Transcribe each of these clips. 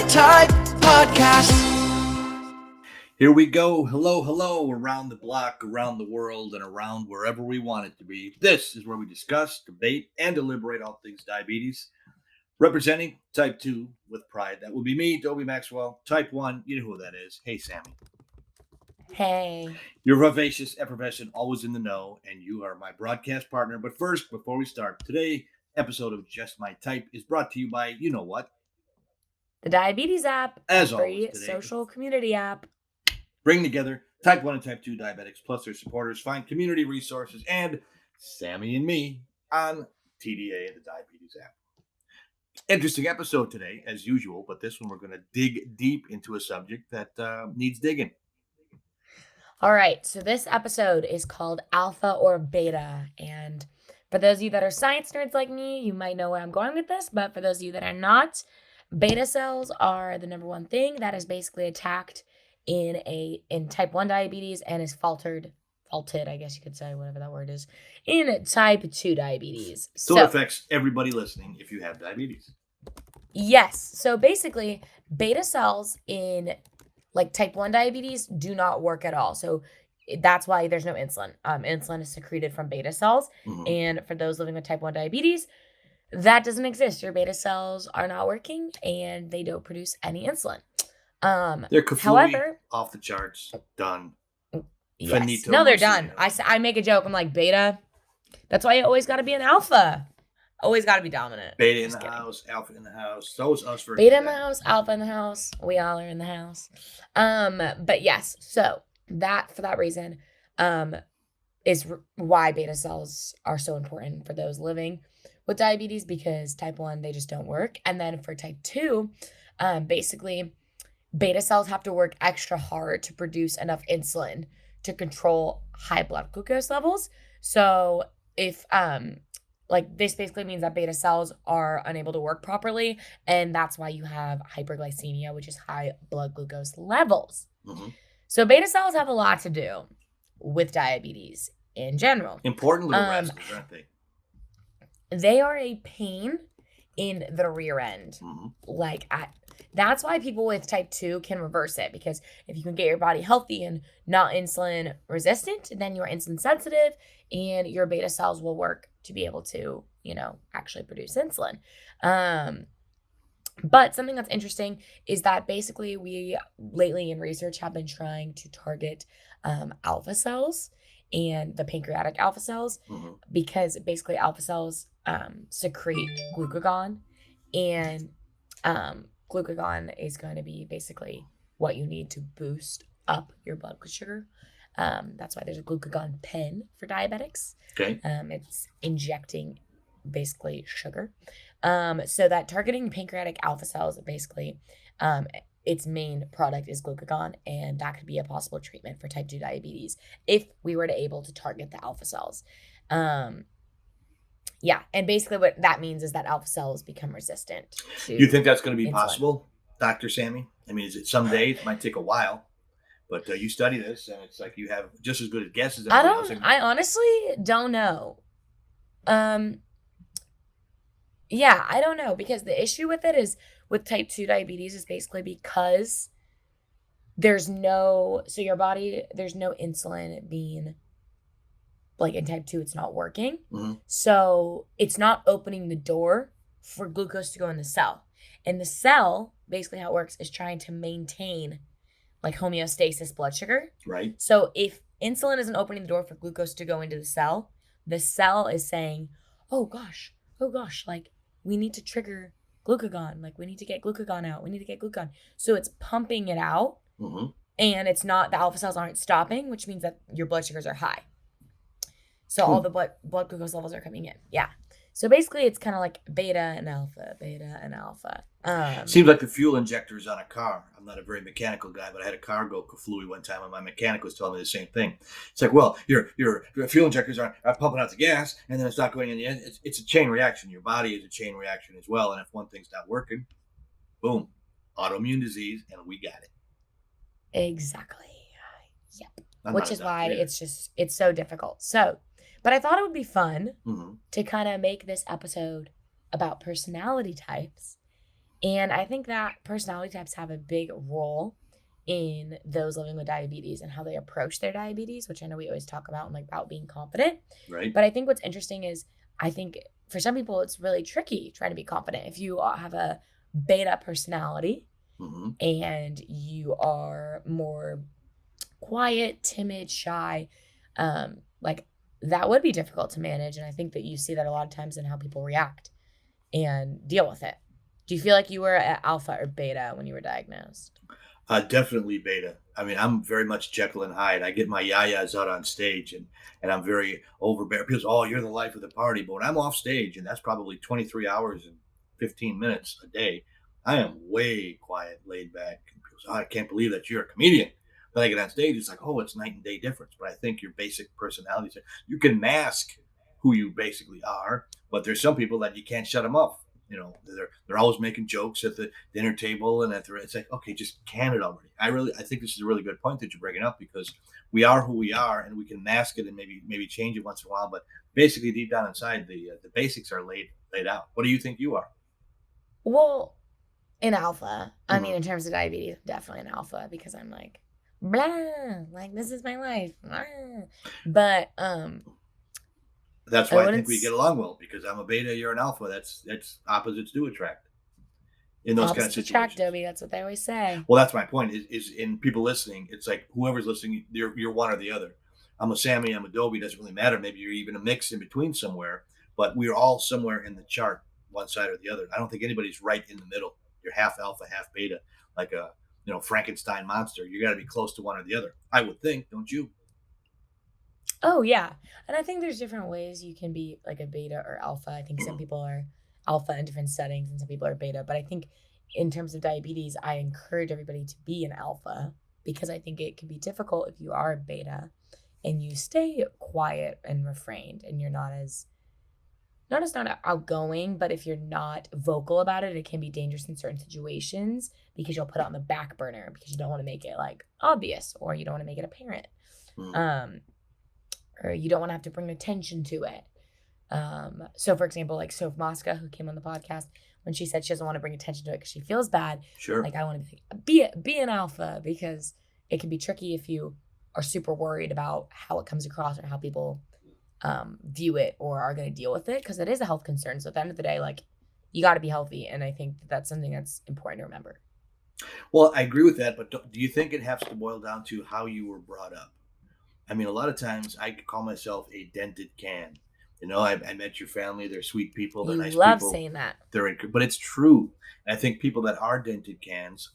Type Podcast. Here we go. Hello, around the block, around the world, and around wherever we want it to be. This is where we discuss, debate, and deliberate all things diabetes. Representing Type 2 with pride. That will be me, Dobie Maxwell. Type 1, you know who that is. Hey, Sami. Hey. You're vivacious, effervescent, always in the know, and you are my broadcast partner. But first, before we start, today's episode of Just My Type is brought to you by, you know what? The Diabetes app. As free always today, social community app. Bring together Type 1 and Type 2 diabetics plus their supporters, find community resources, and Sami and me on TDA, the Diabetes app. Interesting episode today, as usual, but this one we're going to dig deep into a subject that needs digging. All right, so this episode is called Alpha or Beta, and for those of you that are science nerds like me, you might know where I'm going with this, but for those of you that are not, beta cells are the number one thing that is basically attacked in type 1 diabetes and is faulted, I guess you could say, whatever that word is, in type 2 diabetes. So it affects everybody listening if you have diabetes. Yes. So basically, beta cells in like type 1 diabetes do not work at all. So that's why there's no insulin. Insulin is secreted from beta cells. Mm-hmm. And for those living with type 1 diabetes, that doesn't exist. Your beta cells are not working and they don't produce any insulin. They're however, off the charts, done. Yes. Finito, no, they're done. I make a joke. I'm like, beta. That's why you always got to be an alpha. Always got to be dominant. Beta in the house, alpha in the house. So is us for beta in the house, alpha in the house. We all are in the house. But yes, so for that reason, is why beta cells are so important for those living with diabetes, because type 1, they just don't work. And then for type 2, basically, beta cells have to work extra hard to produce enough insulin to control high blood glucose levels. So if this basically means that beta cells are unable to work properly, and that's why you have hyperglycemia, which is high blood glucose levels. Mm-hmm. So beta cells have a lot to do with diabetes in general. Important little rascals, aren't they? They are a pain in the rear end. Mm-hmm. That's why people with type 2 can reverse it, because if you can get your body healthy and not insulin resistant, then you're insulin sensitive and your beta cells will work to be able to, actually produce insulin. But something that's interesting is that basically we lately in research have been trying to target alpha cells and the pancreatic alpha cells, mm-hmm. because basically alpha cells secrete glucagon, and glucagon is going to be basically what you need to boost up your blood sugar. That's why there's a glucagon pen for diabetics. Okay. It's injecting basically sugar. So that targeting pancreatic alpha cells, basically, its main product is glucagon, and that could be a possible treatment for type 2 diabetes if we were able to target the alpha cells. Yeah, and basically what that means is that alpha cells become resistant to You think that's going to be insulin. possible, Dr. Sami? I mean, is it someday? It might take a while, but you study this, and it's like you have just as good a guess as everybody else. I honestly don't know. Yeah, I don't know, because the issue with it is with type 2 diabetes is basically because there's no insulin being, like in type 2, it's not working. Mm-hmm. So it's not opening the door for glucose to go in the cell. And the cell, basically how it works, is trying to maintain like homeostasis blood sugar. Right. So if insulin isn't opening the door for glucose to go into the cell is saying, oh gosh, like we need to trigger glucagon. Like we need to get glucagon out. So it's pumping it out. Mm-hmm. And it's not, the alpha cells aren't stopping, which means that your blood sugars are high. So all the blood glucose levels are coming in. Yeah. So basically it's kind of like beta and alpha. Seems like the fuel injectors on a car. I'm not a very mechanical guy, but I had a car go kaflooey one time, and my mechanic was telling me the same thing. It's like, well, your fuel injectors are pumping out the gas, and then it's not going in the end. It's a chain reaction. Your body is a chain reaction as well, and if one thing's not working, boom, autoimmune disease, and we got it. Exactly. Yep. Which is why it's so difficult. So, but I thought it would be fun to kind of make this episode about personality types And I think that personality types have a big role in those living with diabetes and how they approach their diabetes, which I know we always talk about, and like about being confident. Right. But I think what's interesting is I think for some people it's really tricky trying to be confident. If you have a beta personality Mm-hmm. and you are more quiet, timid, shy, like that would be difficult to manage. And I think that you see that a lot of times in how people react and deal with it. Do you feel like you were at alpha or beta when you were diagnosed? Definitely beta. I mean, I'm very much Jekyll and Hyde. I get my yayas out on stage, and I'm very overbearing. People say, "Oh, you're the life of the party," but when I'm off stage, and that's probably 23 hours and 15 minutes a day, I am way quiet, laid back. And people say, "Oh, I can't believe that you're a comedian." Then I get on stage, it's like, "Oh, it's night and day difference." But I think your basic personality, you can mask who you basically are, but there's some people that you can't shut them off. They're always making jokes at the dinner table, and it's like, okay, just can it already. I think this is a really good point that you're bringing up, because we are who we are, and we can mask it and maybe change it once in a while, but basically deep down inside, the basics are laid out. What do you think you are? Well, in alpha, I mean, Hmm. in terms of diabetes, I'm definitely an alpha because I'm like, blah, like this is my life. Blah. But That's I why I wouldn't think we get along well, because I'm a beta, you're an alpha. That's opposites do attract in those kind of opposites attract, situations. Dobie. That's what they always say. Well, that's my point. Is in people listening, it's like whoever's listening, you're one or the other. I'm a Sami, I'm a Dobie. Doesn't really matter. Maybe you're even a mix in between somewhere, but we're all somewhere in the chart, one side or the other. I don't think anybody's right in the middle. You're half alpha, half beta, like a Frankenstein monster. You got to be close to one or the other. I would think, don't you? Oh yeah, and I think there's different ways you can be like a beta or alpha. I think some people are alpha in different settings, and some people are beta. But I think in terms of diabetes, I encourage everybody to be an alpha because I think it can be difficult if you are a beta and you stay quiet and refrained and you're not outgoing, but if you're not vocal about it, it can be dangerous in certain situations because you'll put it on the back burner because you don't want to make it like obvious or you don't want to make it apparent. Mm. Um, or you don't want to have to bring attention to it. So for example, like Soph Mosca, who came on the podcast, when she said she doesn't want to bring attention to it because she feels bad, Sure. like I want to be an alpha because it can be tricky if you are super worried about how it comes across or how people view it or are going to deal with it because it is a health concern. So at the end of the day, like you got to be healthy, and I think that's something that's important to remember. Well, I agree with that, but do you think it has to boil down to how you were brought up? I mean, a lot of times I call myself a dented can. I met your family. They're sweet people. They're You nice love people. saying that. But it's true. And I think people that are dented cans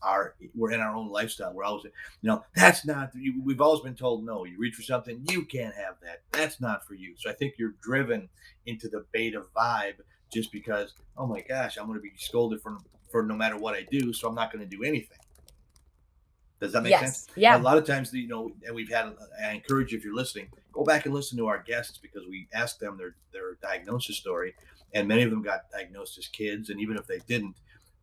we're in our own lifestyle. We're always, that's not, we've always been told, no, you reach for something, you can't have that. That's not for you. So I think you're driven into the beta vibe just because, oh my gosh, I'm going to be scolded for no matter what I do. So I'm not going to do anything. Does that make sense? Yes. A Yeah. lot of times, and we've had. I encourage you, if you're listening, go back and listen to our guests, because we asked them their diagnosis story, and many of them got diagnosed as kids, and even if they didn't,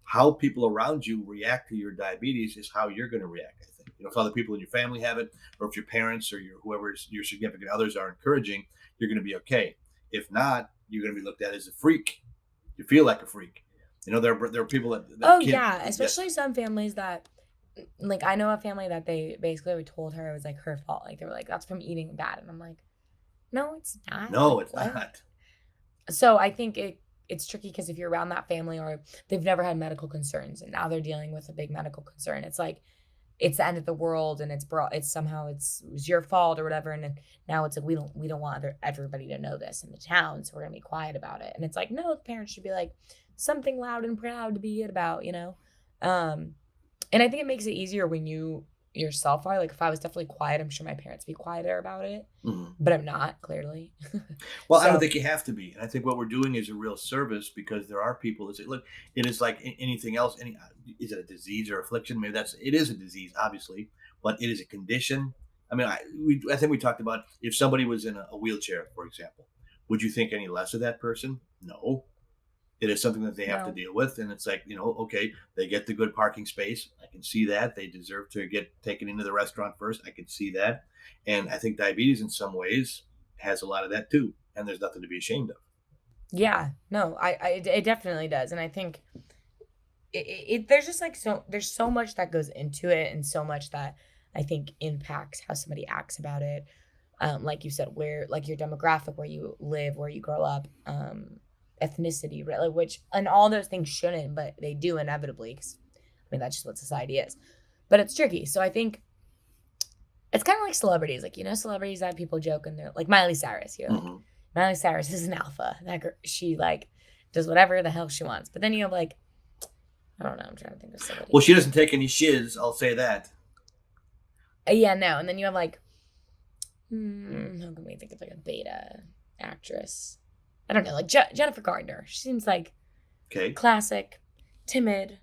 how people around you react to your diabetes is how you're going to react. I think if other people in your family have it, or if your parents or your significant others are encouraging, you're going to be okay. If not, you're going to be looked at as a freak. You feel like a freak. There are people that Oh kid. yeah, Yes. especially some families that like I know a family that they basically told her it was like her fault. Like they were like, that's from eating bad. And I'm like, no, it's not. No, Like it's what? not. So I think it's tricky because if you're around that family or they've never had medical concerns and now they're dealing with a big medical concern, it's like it's the end of the world and it's somehow it was your fault or whatever. And then now it's like we don't want everybody to know this in the town, so we're gonna be quiet about it. And it's like, no, the parents should be like something loud and proud to be it about. Um and I think it makes it easier when you yourself are. Like if I was definitely quiet, I'm sure my parents would be quieter about it, Mhm. but I'm not, clearly. Well, I don't So, think you have to be. And I think what we're doing is a real service, because there are people that say, look, it is like anything else. Is it a disease or affliction? Maybe it is a disease, obviously, but it is a condition. I mean, I think we talked about if somebody was in a wheelchair, for example, would you think any less of that person? No. It is something that they have to no. deal with. And it's like, okay, they get the good parking space. I can see that. They deserve to get taken into the restaurant first. I can see that. And I think diabetes in some ways has a lot of that too. And there's nothing to be ashamed of. Yeah. No, it definitely does. And I think there's just like there's so much that goes into it, and so much that I think impacts how somebody acts about it. Like you said, where like your demographic, where you live, where you grow up, ethnicity, right? Like, which, and all those things shouldn't, but they do inevitably, because I mean that's just what society is. But it's tricky. So I think it's kind of like celebrities, like, celebrities that people joke, and they're like Miley Cyrus. You're like, Miley Cyrus is an alpha. That girl, she like does whatever the hell she wants. But then you have like, I don't know, I'm trying to think of somebody. Well, she doesn't take any shiz, I'll say that. Yeah, no. And then you have like, how can we think of like a beta actress? I don't know, like Jennifer Gardner. She seems like classic, timid,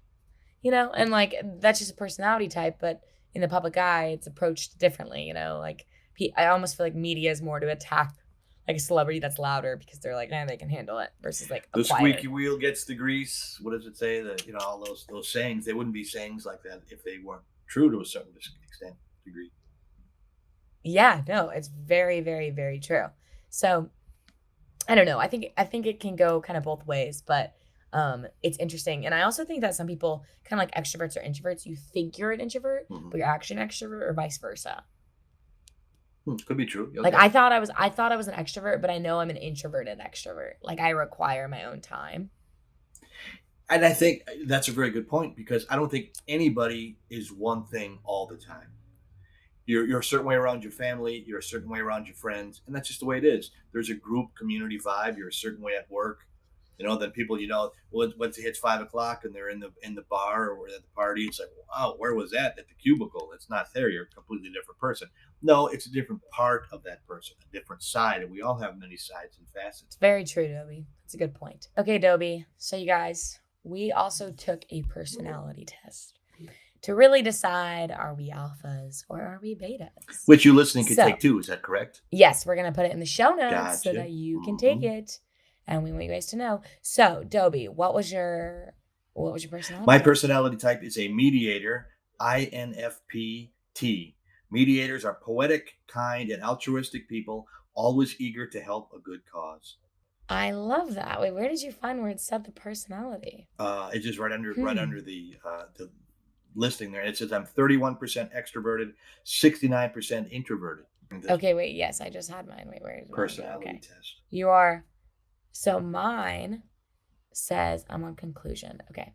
and like that's just a personality type, but in the public eye, it's approached differently, like I almost feel like media is more to attack like a celebrity that's louder because they're like, they can handle it, versus like the squeaky wheel gets the grease. What does it say? That all those sayings, they wouldn't be sayings like that if they weren't true to a certain extent, degree. Yeah, no, it's very, very, very true. So I don't know. I think it can go kind of both ways, but it's interesting. And I also think that some people, kind of like extroverts or introverts, you think you're an introvert, but you're actually an extrovert, or vice versa. Could be true. Okay. Like I thought I was an extrovert, but I know I'm an introverted extrovert. Like I require my own time. And I think that's a very good point, because I don't think anybody is one thing all the time. You're a certain way around your family, you're a certain way around your friends, and that's just the way it is. There's a group community vibe. You're a certain way at work. Then people, once it hits 5:00 and they're in the bar or at the party, it's like, wow, where was that? At the cubicle. It's not there. You're a completely different person. No, it's a different part of that person, a different side. And we all have many sides and facets. It's very true, Dobie. That's a good point. Okay, Dobie. So you guys, we also took a personality test to really decide, are we alphas or are we betas? Which you listening could take too. Is that correct? Yes, we're going to put it in the show notes so that you can take it. And we want you guys to know. So, Dobie, what was your personality? My personality type is a mediator, INFP-T. Mediators are poetic, kind, and altruistic people, always eager to help a good cause. I love that. Wait, where did you find where it said the personality? It's just right under the listing there. It says I'm 31% extroverted, 69% introverted. Okay, wait. Yes, I just had mine. Wait, where is personality test? You are. So mine says I'm on conclusion. Okay.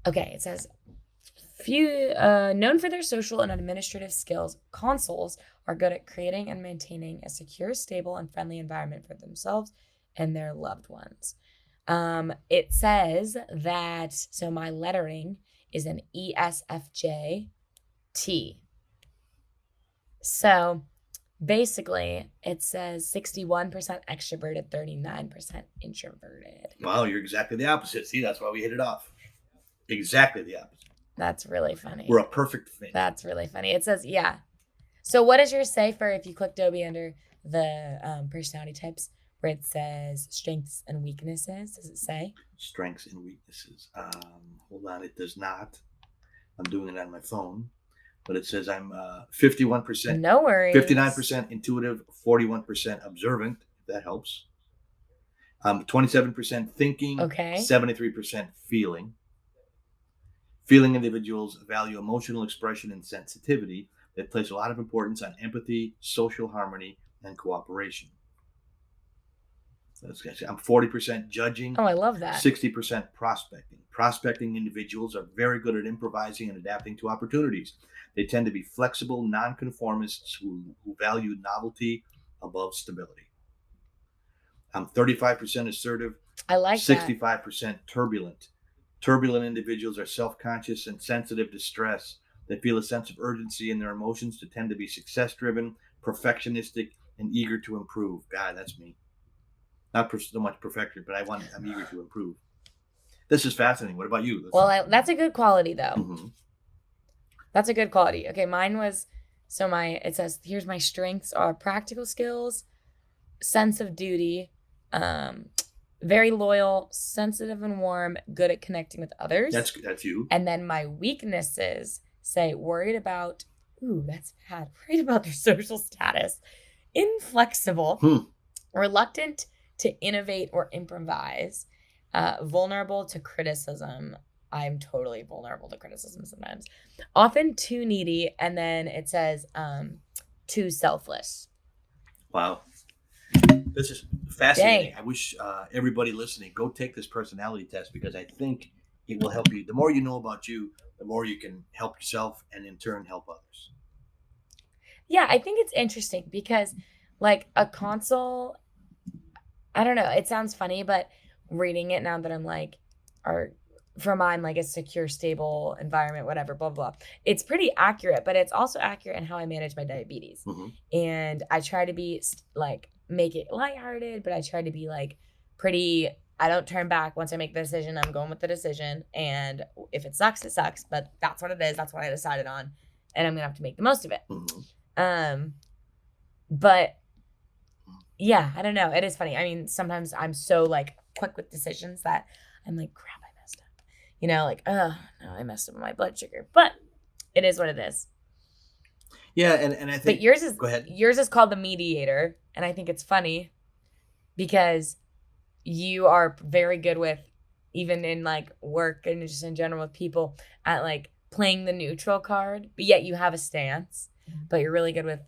Okay, it says few known for their social and administrative skills, consuls are good at creating and maintaining a secure, stable, and friendly environment for themselves and their loved ones. It says that, so my lettering is an ESFJ T. So basically, it says 61% extroverted, 39% introverted. Wow, you're exactly the opposite. See, that's why we hit it off. Exactly the opposite. That's really funny. We're a perfect fit. That's really funny. It says, yeah. So what does yours say for, if you click Dobie under the personality types, where it says strengths and weaknesses? Does it say? Strengths and weaknesses. Hold on, it does not. I'm doing it on my phone. But it says I'm 51%. No worries. 59% intuitive, 41% observant, if that helps. 27% thinking. Okay. 73% feeling. Feeling individuals value emotional expression and sensitivity. They place a lot of importance on empathy, social harmony, and cooperation. I'm 40% judging. Oh, I love that. 60% prospecting. Prospecting individuals are very good at improvising and adapting to opportunities. They tend to be flexible nonconformists who value novelty above stability. I'm 35% assertive. I like 65% turbulent. Turbulent individuals are self-conscious and sensitive to stress. They feel a sense of urgency in their emotions, to tend to be success-driven, perfectionistic, and eager to improve. God, that's me. Not so much perfected, but I'm eager to improve. This is fascinating. What about you? That's a good quality, though. Mm-hmm. That's a good quality. Okay, mine was, it says, here's my strengths are practical skills, sense of duty, very loyal, sensitive and warm, good at connecting with others. That's you. And then my weaknesses say worried about their social status, inflexible, reluctant to innovate or improvise, vulnerable to criticism. I'm totally vulnerable to criticism sometimes. Often too needy, and then it says too selfless. Wow. This is fascinating. Dang. I wish everybody listening, go take this personality test because I think it will help you. The more you know about you, the more you can help yourself and in turn help others. Yeah, I think it's interesting because like a console, I don't know, it sounds funny, but reading it now that I'm like, or from I'm like a secure, stable environment, whatever, blah, blah. It's pretty accurate, but it's also accurate in how I manage my diabetes. Mm-hmm. And I try to be like, make it lighthearted, but I try to be like pretty, I don't turn back. Once I make the decision, I'm going with the decision. And if it sucks, it sucks, but that's what it is. That's what I decided on. And I'm going to have to make the most of it. Mm-hmm. But yeah, I don't know. It is funny. I mean, sometimes I'm so like quick with decisions that I'm like, crap, I messed up. You know, like, oh, no, I messed up with my blood sugar. But it is what it is. Yeah, and I think. But yours is. Go ahead. Yours is called the mediator, and I think it's funny because you are very good with, even in like work and just in general with people, at like playing the neutral card, but yet you have a stance. But you're really good with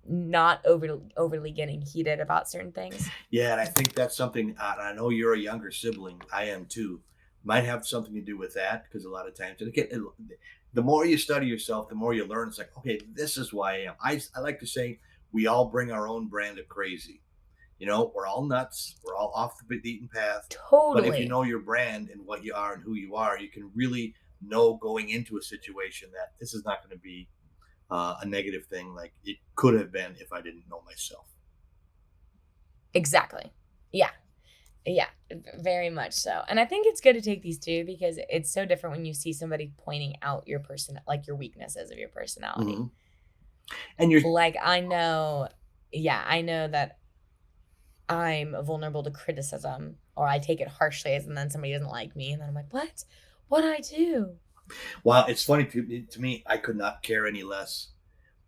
not overly getting heated about certain things. Yeah, and I think that's something. I know you're a younger sibling. I am too. Might have something to do with that because a lot of times, and again, the more you study yourself, the more you learn. It's like, okay, this is who I am. I like to say we all bring our own brand of crazy. You know, we're all nuts. We're all off the beaten path. Totally. But if you know your brand and what you are and who you are, you can really know going into a situation that this is not going to be a negative thing like it could have been if I didn't know myself. Exactly. Yeah, very much so. And I think it's good to take these two because it's so different when you see somebody pointing out your person, like your weaknesses of your personality. Mm-hmm. And you're like, I know that I'm vulnerable to criticism, or I take it harshly, and then somebody doesn't like me, and then I'm like, what I do? Wow, it's funny to me. I could not care any less.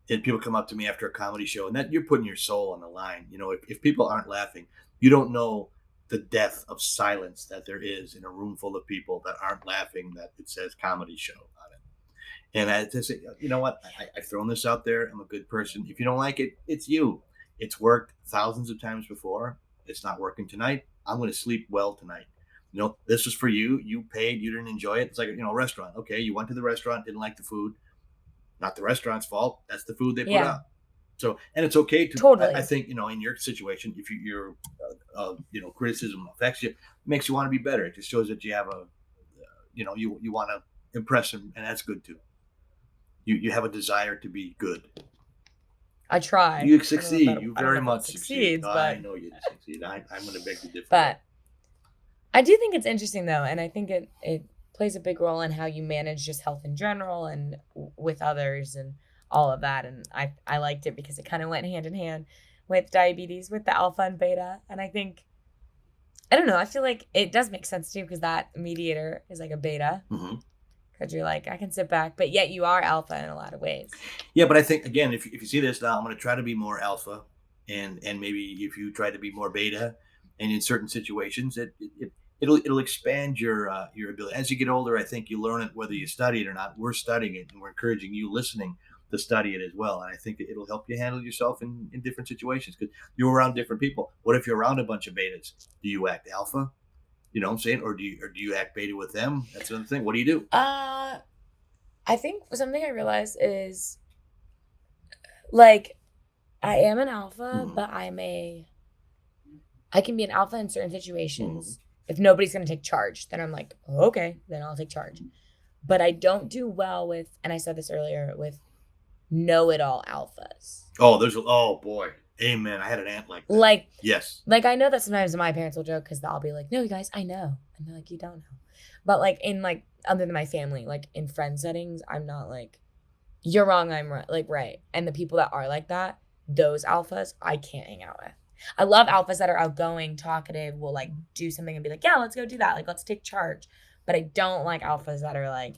And people come up to me after a comedy show, and that you're putting your soul on the line. You know, if people aren't laughing, you don't know the depth of silence that there is in a room full of people that aren't laughing. That it says comedy show on it, and I just say, you know what? I've thrown this out there. I'm a good person. If you don't like it, it's you. It's worked thousands of times before. It's not working tonight. I'm going to sleep well tonight. You know, this was for you. You paid. You didn't enjoy it. It's like, a restaurant. Okay, you went to the restaurant, didn't like the food. Not the restaurant's fault. That's the food they put out. So, and it's okay to. Totally. I think in your situation, if your criticism affects you, makes you want to be better. It just shows that you have you want to impress them, and that's good too. You have a desire to be good. I try. You succeed. You very much succeed. But I know you succeed. I'm going to beg to differ. But I do think it's interesting though, and I think it plays a big role in how you manage just health in general and with others and all of that. And I liked it because it kind of went hand in hand with diabetes, with the alpha and beta. And I think, I don't know, I feel like it does make sense too because that mediator is like a beta. Mm-hmm. Because you're like, I can sit back, but yet you are alpha in a lot of ways. Yeah, but I think, again, if you see this now, I'm going to try to be more alpha. And maybe if you try to be more beta, and in certain situations, it'll expand your ability. As you get older, I think you learn it whether you study it or not. We're studying it, and we're encouraging you listening to study it as well. And I think it'll help you handle yourself in different situations because you're around different people. What if you're around a bunch of betas? Do you act alpha? You know what I'm saying? Or do you act beta with them? That's another thing. What do you do? I think something I realized is like I am an alpha, but I can be an alpha in certain situations. Mm-hmm. If nobody's going to take charge, then I'm like, oh, okay, then I'll take charge. But I don't do well with, and I said this earlier, with know-it-all alphas. Oh boy. Amen. I had an aunt like that. Yes. Like I know that sometimes my parents will joke because I'll be like, no, you guys, I know. And they're like, you don't know. But like in like, other than my family, like in friend settings, I'm not like, you're wrong, I'm right. Like, right. And the people that are like that, those alphas, I can't hang out with. I love alphas that are outgoing, talkative, will like do something and be like, yeah, let's go do that. Like, let's take charge. But I don't like alphas that are like,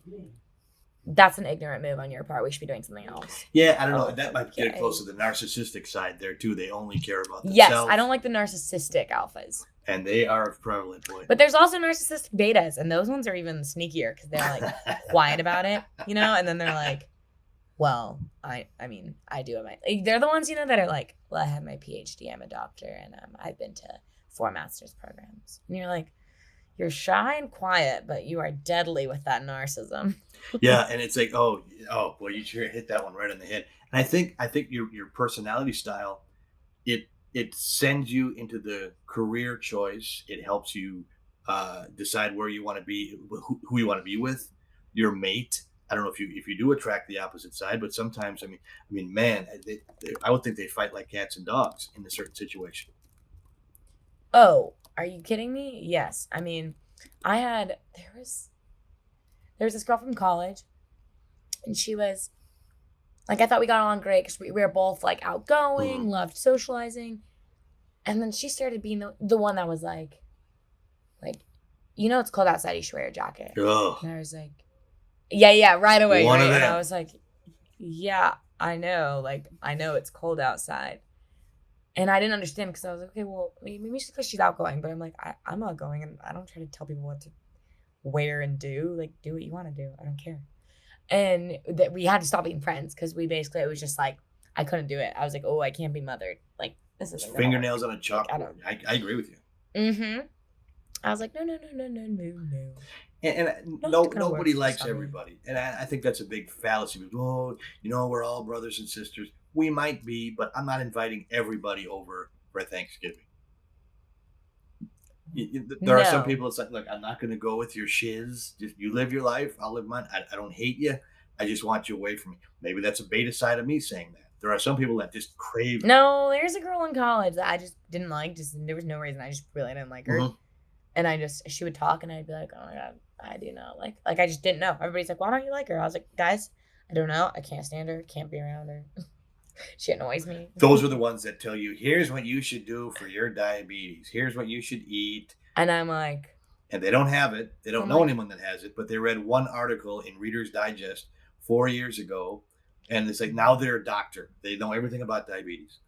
that's an ignorant move on your part. We should be doing something else. Yeah, I don't know. That might get close to the narcissistic side there too. They only care about themselves. Yes, I don't like the narcissistic alphas. And they are prevalent, boy. But there's also narcissistic betas, and those ones are even sneakier because they're like quiet about it, and then they're like, well, I mean, I do have they're the ones, that are like, well, I have my PhD, I'm a doctor, and I've been to 4 master's programs. And you're like, you're shy and quiet, but you are deadly with that narcissism. Yeah, and it's like, oh, well, you sure hit that one right on the head. And I think your personality style, it sends you into the career choice. It helps you decide where you want to be, who you want to be with, your mate. I don't know if you do attract the opposite side, but sometimes, I mean, man, I would think they fight like cats and dogs in a certain situation. Oh, are you kidding me? Yes. I mean, there was this girl from college, and she was like, I thought we got along great because we were both like outgoing, loved socializing. And then she started being the one that was like, it's cold outside, you should wear a jacket. Ugh. And I was like, yeah, right away. One right? of them. And I was like, yeah, I know. Like, I know it's cold outside. And I didn't understand because I was like, okay, well, maybe it's because she's outgoing. But I'm like, I'm outgoing, and I don't try to tell people what to wear and do. Like, do what you want to do. I don't care. And that we had to stop being friends because it was just like, I couldn't do it. I was like, oh, I can't be mothered. Like, this is fingernails on a chalkboard. I agree with you. Mm-hmm. I was like, no. And nobody likes everybody. And I think that's a big fallacy. Oh, we're all brothers and sisters. We might be, but I'm not inviting everybody over for Thanksgiving. There are some people that's like, look, I'm not going to go with your shiz. Just you live your life. I'll live mine. I don't hate you. I just want you away from me. Maybe that's a beta side of me saying that. There are some people that just crave. No, there's a girl in college that I just didn't like. There was no reason. I just really didn't like her. Mm-hmm. And she would talk, and I'd be like, oh my God, I do not like I just didn't know. Everybody's like, why don't you like her? I was like, guys, I don't know. I can't stand her. Can't be around her. She annoys me. Those are the ones that tell you, here's what you should do for your diabetes. Here's what you should eat. And I'm like. And they don't have it. They don't know anyone that has it, but they read one article in Reader's Digest 4 years ago. And it's like, now they're a doctor. They know everything about diabetes.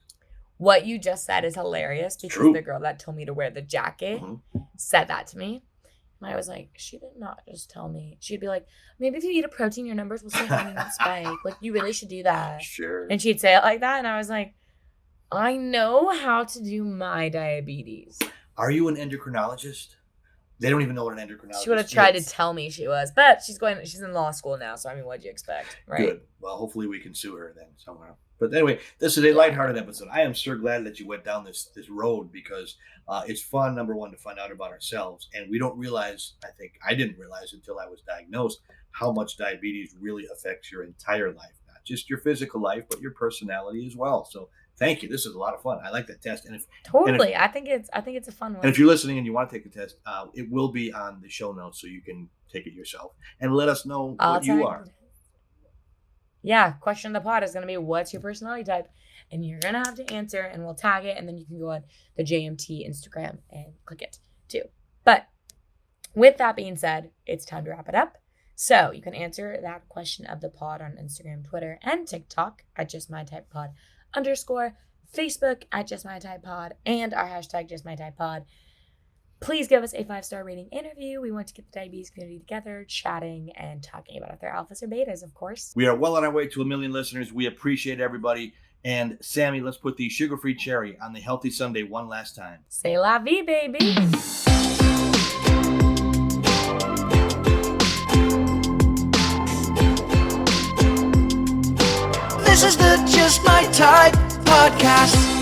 What you just said is hilarious because the girl that told me to wear the jacket said that to me. And I was like, she did not just tell me. She'd be like, maybe if you eat a protein, your numbers will stay high and spike. Like, you really should do that. Sure. And she'd say it like that. And I was like, I know how to do my diabetes. Are you an endocrinologist? They don't even know what an endocrinologist is. She would have tried to tell me she was. But she's in law school now. So, I mean, what'd you expect? Right? Good. Well, hopefully we can sue her then somewhere. But anyway, this is a lighthearted episode. I am so glad that you went down this road because it's fun, number one, to find out about ourselves. And we don't realize, I think I didn't realize until I was diagnosed, how much diabetes really affects your entire life. Not just your physical life, but your personality as well. So thank you. This is a lot of fun. I like that test. I think it's a fun one. And if you're listening and you want to take the test, it will be on the show notes so you can take it yourself. And let us know what you are. Yeah, question of the pod is going to be, what's your personality type? And you're going to have to answer, and we'll tag it, and then you can go on the JMT Instagram and click it too. But with that being said, it's time to wrap it up. So you can answer that question of the pod on Instagram, Twitter, and TikTok at JustMyTypePod _ Facebook at JustMyTypePod, and our hashtag JustMyTypePod. Please give us a 5-star rating interview. We want to get the diabetes community together, chatting and talking about if they're alphas or betas, of course. We are well on our way to 1 million listeners. We appreciate everybody. And Sammy, let's put the sugar-free cherry on the Healthy Sunday one last time. C'est la vie, baby. This is the Just My Type podcast.